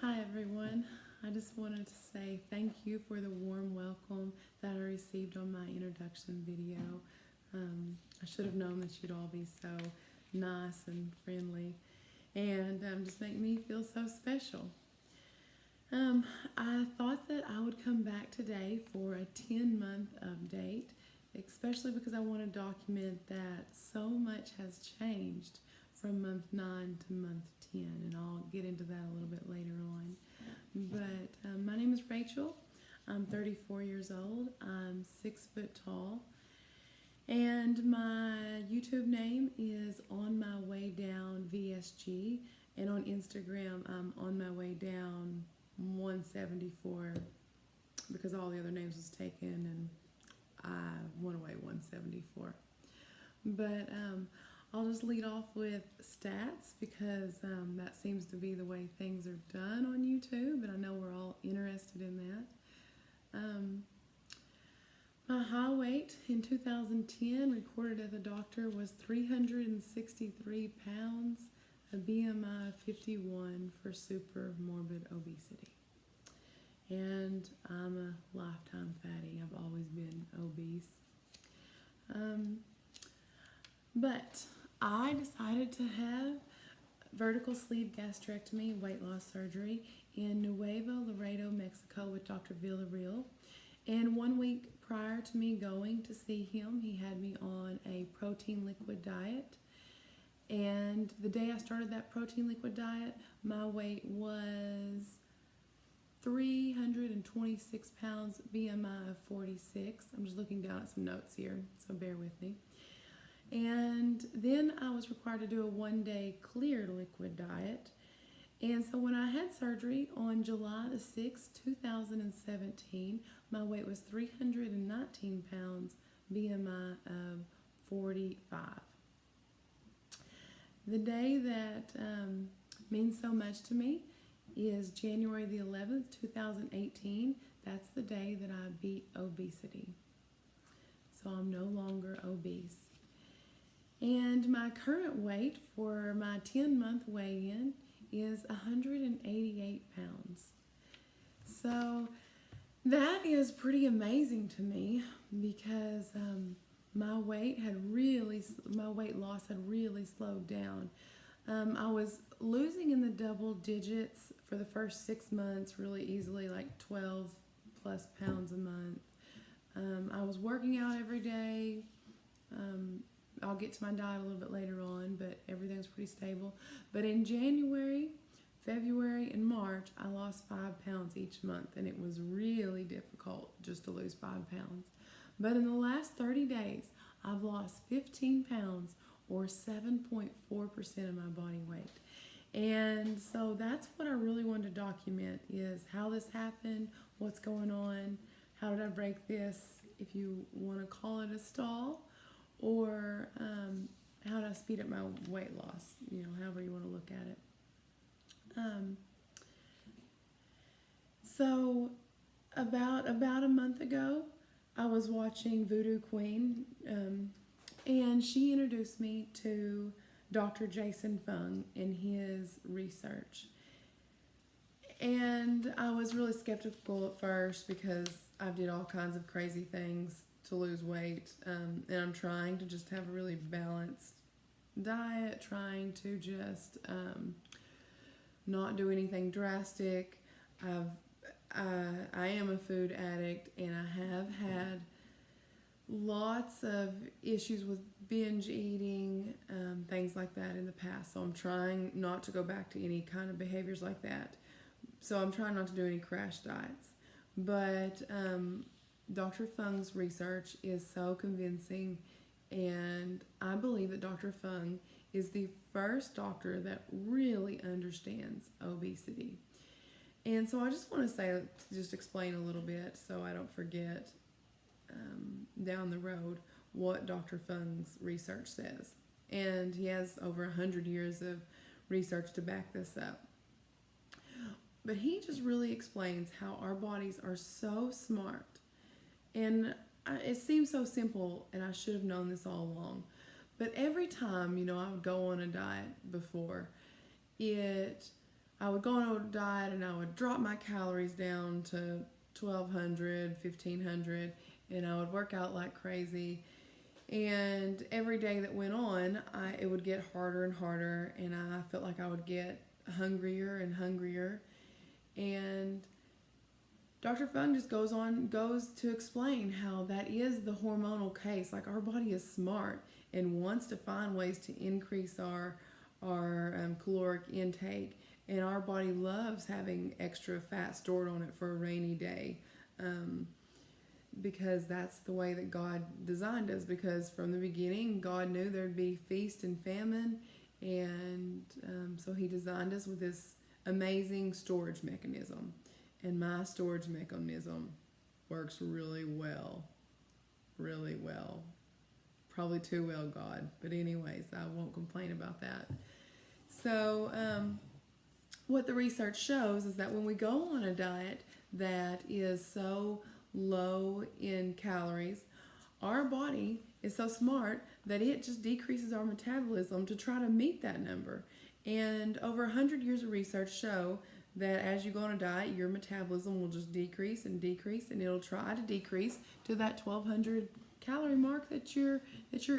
Hi everyone. I just wanted to say thank you for the warm welcome that I received on my introduction video. I should have known that you'd all be so nice and friendly and just make me feel so special. I thought that I would come back today for a 10-month update, especially because I want to document that so much has changed from month 9 to month 10, and I'll get into that a little bit later on. But my name is Rachel. I'm 34 years old. I'm 6 foot tall. And my YouTube name is On My Way Down VSG. And on Instagram, I'm On My Way Down 174 because all the other names was taken and I went away 174. But I'll just lead off with stats because that seems to be the way things are done on YouTube, and I know we're all interested in that. My high weight in 2010 recorded at the doctor was 363 pounds, a BMI of 51 for super morbid obesity. And I'm a lifetime fatty. I've always been obese. But I decided to have vertical sleeve gastrectomy weight loss surgery in Nuevo Laredo, Mexico with Dr. Villarreal. And 1 week prior to me going to see him, he had me on a protein liquid diet. And the day I started that protein liquid diet, my weight was 326 pounds, BMI of 46. I'm just looking down at some notes here, so bear with me. And then I was required to do a 1-day clear liquid diet. And so when I had surgery on July the 6th, 2017, my weight was 319 pounds, BMI of 45. The day that means so much to me is January the 11th, 2018. That's the day that I beat obesity. So I'm no longer obese. And my current weight for my 10-month weigh-in is 188 pounds. So that is pretty amazing to me because my weight loss had really slowed down. I was losing in the double digits for the first 6 months really easily, like 12 plus pounds a month. I was working out every day. I'll get to my diet a little bit later on, but everything's pretty stable. But in January, February, and March, I lost 5 pounds each month, and it was really difficult just to lose 5 pounds. But in the last 30 days, I've lost 15 pounds, or 7.4% of my body weight. And so that's what I really wanted to document, is how this happened, what's going on, how did I break this, if you want to call it a stall, or how to speed up my weight loss, however you want to look at it. So about a month ago, I was watching Voodoo Queen, and she introduced me to Dr. Jason Fung and his research. And I was really skeptical at first because I did all kinds of crazy things to lose weight, and I'm trying to just have a really balanced diet, trying to just not do anything drastic. I am a food addict, and I have had lots of issues with binge eating, things like that in the past, so I'm trying not to go back to any kind of behaviors like that. So I'm trying not to do any crash diets. But Dr. Fung's research is so convincing, and I believe that Dr. Fung is the first doctor that really understands obesity. And so I just want to just explain a little bit so I don't forget down the road what Dr. Fung's research says. And he has over 100 years of research to back this up. But he just really explains how our bodies are so smart. And it seems so simple, and I should have known this all along. But every time, I would go on a diet before, I would go on a diet and I would drop my calories down to 1,200, 1,500, and I would work out like crazy. And every day that went on, it would get harder and harder, and I felt like I would get hungrier and hungrier. And Dr. Fung just goes to explain how that is the hormonal case. Like, our body is smart and wants to find ways to increase our caloric intake, and our body loves having extra fat stored on it for a rainy day, because that's the way that God designed us. Because from the beginning, God knew there'd be feast and famine, and so He designed us with this amazing storage mechanism. And my storage mechanism works really well. Really well. Probably too well, God. But anyways, I won't complain about that. So what the research shows is that when we go on a diet that is so low in calories, our body is so smart that it just decreases our metabolism to try to meet that number. And over 100 years of research show that as you go on a diet, your metabolism will just decrease and decrease, and it'll try to decrease to that 1,200 calorie mark that you're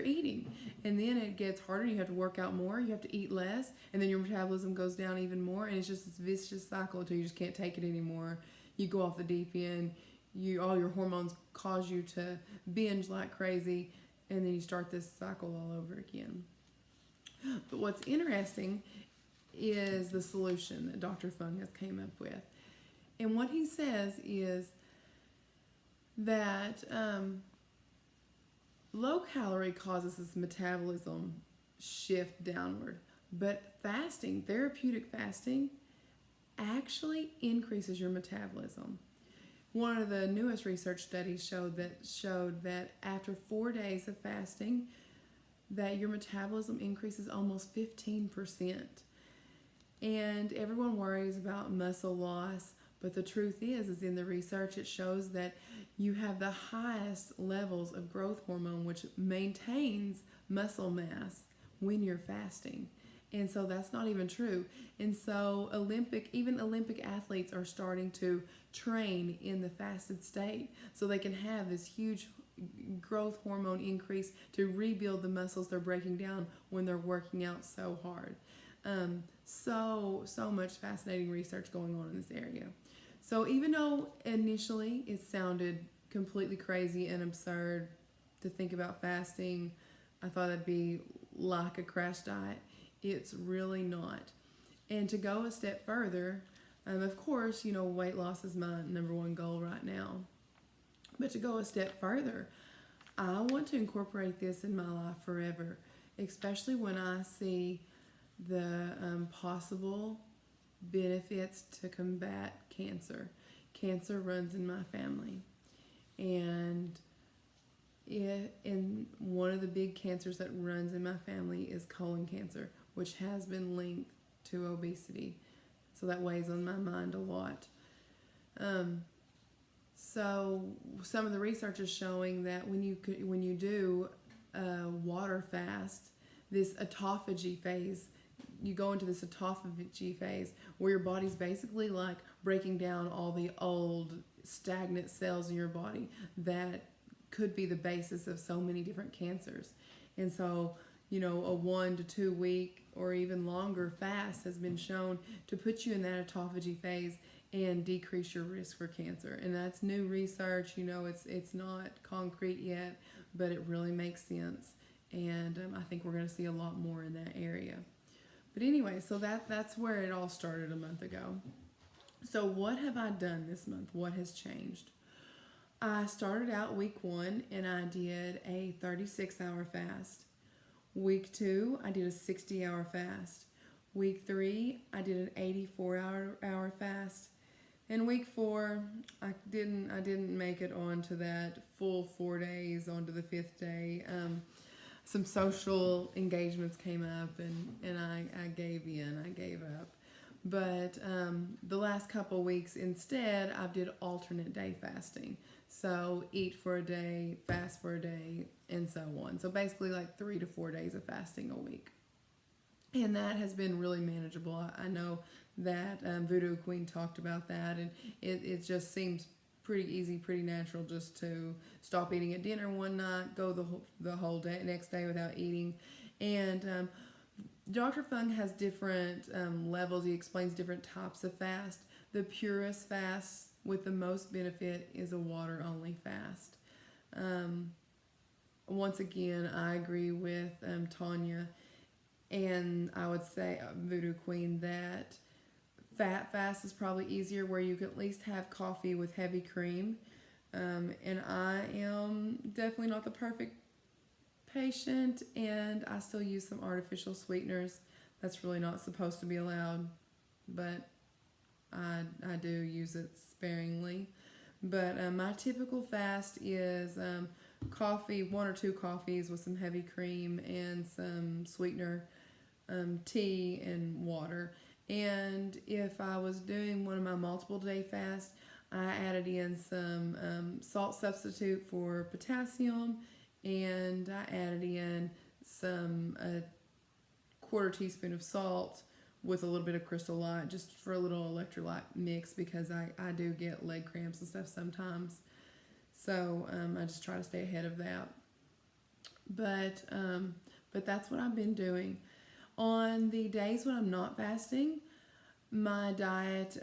eating. And then it gets harder. You have to work out more, you have to eat less, and then your metabolism goes down even more, and it's just this vicious cycle until you just can't take it anymore. You go off the deep end, all your hormones cause you to binge like crazy, and then you start this cycle all over again. But what's interesting is the solution that Dr. Fung has came up with. And what he says is that low calorie causes this metabolism shift downward, but fasting, therapeutic fasting, actually increases your metabolism. One of the newest research studies showed that after 4 days of fasting, that your metabolism increases almost 15%. And everyone worries about muscle loss, but the truth is in the research it shows that you have the highest levels of growth hormone, which maintains muscle mass when you're fasting. And so that's not even true. And so even Olympic athletes are starting to train in the fasted state so they can have this huge growth hormone increase to rebuild the muscles they're breaking down when they're working out so hard. So much fascinating research going on in this area. So even though initially it sounded completely crazy and absurd to think about fasting, I thought it'd be like a crash diet. It's really not. And to go a step further, of course, weight loss is my number one goal right now. But to go a step further, I want to incorporate this in my life forever, especially when I see the possible benefits to combat cancer. Cancer runs in my family, and one of the big cancers that runs in my family is colon cancer, which has been linked to obesity. So that weighs on my mind a lot. So some of the research is showing that when you do a water fast, this autophagy phase, you go into this autophagy phase where your body's basically like breaking down all the old stagnant cells in your body that could be the basis of so many different cancers. And so, a 1 to 2 week or even longer fast has been shown to put you in that autophagy phase and decrease your risk for cancer. And that's new research. It's not concrete yet, but it really makes sense. And I think we're going to see a lot more in that area. But anyway, so that's where it all started a month ago. So what have I done this month? What has changed? I started out week 1 and I did a 36-hour fast. Week 2, I did a 60-hour fast. Week 3, I did an 84-hour fast. And week 4, I didn't make it onto that full 4 days, onto the 5th day. Some social engagements came up and I gave in, I gave up. But the last couple weeks instead, I did alternate day fasting. So eat for a day, fast for a day, and so on. So basically like 3 to 4 days of fasting a week. And that has been really manageable. I know that Voodoo Queen talked about that, and it just seems pretty easy, pretty natural just to stop eating at dinner one night, go the whole day next day without eating. And Dr. Fung has different levels. He explains different types of fast. The purest fast with the most benefit is a water-only fast. Once again, I agree with Tanya, and I would say Voodoo Queen that fat fast is probably easier, where you can at least have coffee with heavy cream. And I am definitely not the perfect patient, and I still use some artificial sweeteners. That's really not supposed to be allowed, but I do use it sparingly. But my typical fast is coffee, 1 or 2 coffees with some heavy cream and some sweetener, tea and water. And if I was doing one of my multiple day fasts, I added in some salt substitute for potassium, and I added in some quarter teaspoon of salt with a little bit of Crystal Light, just for a little electrolyte mix, because I do get leg cramps and stuff sometimes. So I just try to stay ahead of that. But that's what I've been doing. On the days when I'm not fasting, my diet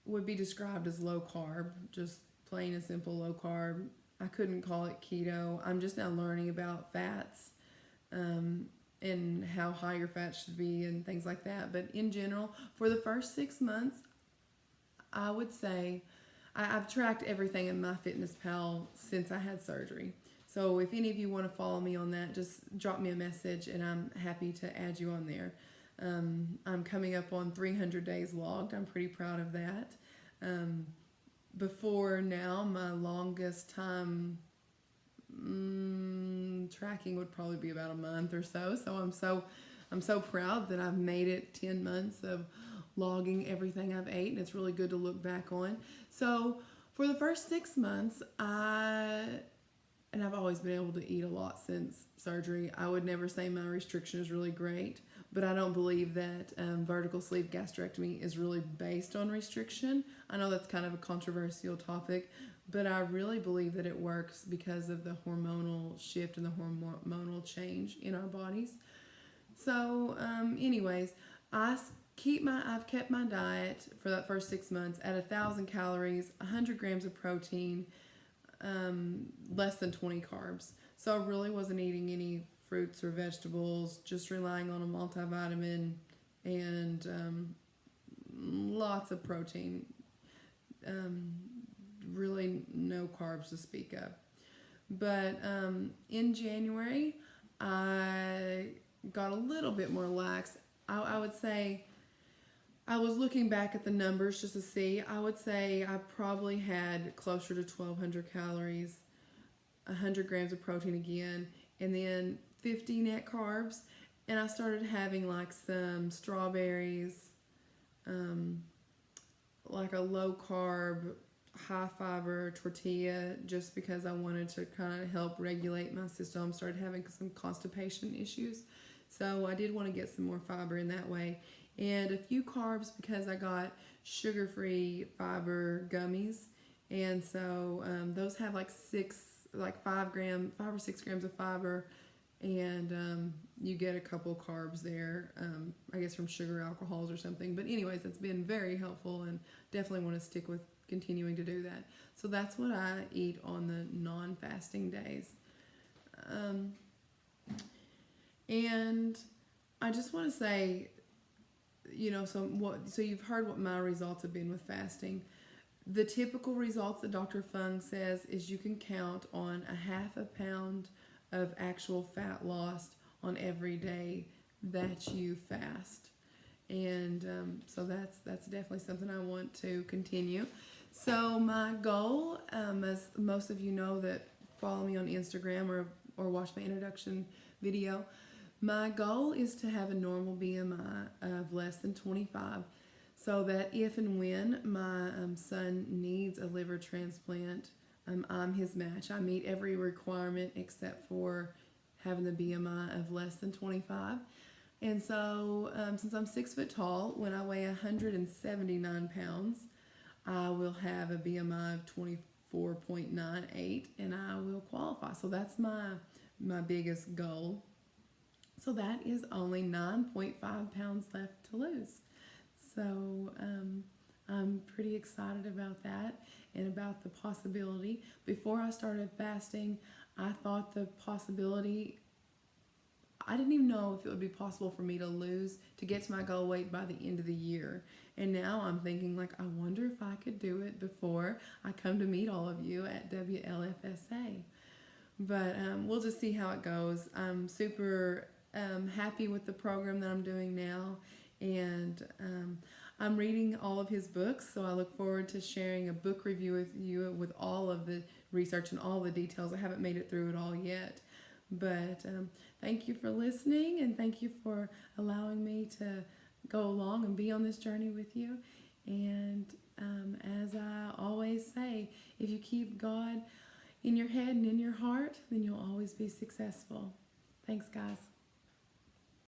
would be described as low carb, just plain and simple low carb. I couldn't call it keto. I'm just now learning about fats and how high your fats should be and things like that. But in general, for the first 6 months, I would say I've tracked everything in MyFitnessPal since I had surgery. So if any of you want to follow me on that, just drop me a message and I'm happy to add you on there. I'm coming up on 300 days logged. I'm pretty proud of that. Before now, my longest time tracking would probably be about a month or so. So I'm so proud that I've made it 10 months of logging everything I've ate, and it's really good to look back on. So for the first 6 months, and I've always been able to eat a lot since surgery. I would never say my restriction is really great, but I don't believe that vertical sleeve gastrectomy is really based on restriction. I know that's kind of a controversial topic, but I really believe that it works because of the hormonal shift and the hormonal change in our bodies. So anyways, I've kept my diet for that first 6 months at 1,000 calories, 100 grams of protein, less than 20 carbs. So I really wasn't eating any fruits or vegetables, just relying on a multivitamin and lots of protein. Really no carbs to speak of. But in January, I got a little bit more lax. I would say, I was looking back at the numbers just to see. I would say I probably had closer to 1,200 calories, 100 grams of protein again, and then 50 net carbs. And I started having like some strawberries, like a low carb, high fiber tortilla, just because I wanted to kind of help regulate my system. Started having some constipation issues. So I did want to get some more fiber in that way. And a few carbs because I got sugar-free fiber gummies. And so those have like 5 or 6 grams of fiber, and you get a couple carbs there, I guess from sugar alcohols or something. But anyways, it's been very helpful, and definitely want to stick with continuing to do that. So that's what I eat on the non-fasting days. And I just want to say, so you've heard what my results have been with fasting. The typical results that Dr. Fung says is you can count on a half a pound of actual fat lost on every day that you fast. And so that's definitely something I want to continue. So my goal, as most of you know that follow me on Instagram or watch my introduction video, my goal is to have a normal BMI of less than 25, so that if and when my son needs a liver transplant, I'm his match. I meet every requirement except for having the BMI of less than 25. And so, since I'm 6 foot tall, when I weigh 179 pounds, I will have a BMI of 24.98 and I will qualify. So that's my biggest goal. So that is only 9.5 pounds left to lose. So I'm pretty excited about that and about the possibility. Before I started fasting, I thought the possibility, I didn't even know if it would be possible for me to get to my goal weight by the end of the year. And now I'm thinking, like, I wonder if I could do it before I come to meet all of you at WLFSA. But we'll just see how it goes. I'm super happy with the program that I'm doing now. And I'm reading all of his books, so I look forward to sharing a book review with you with all of the research and all the details. I haven't made it through it all yet. But thank you for listening, and thank you for allowing me to go along and be on this journey with you. And as I always say, if you keep God in your head and in your heart, then you'll always be successful. Thanks, guys.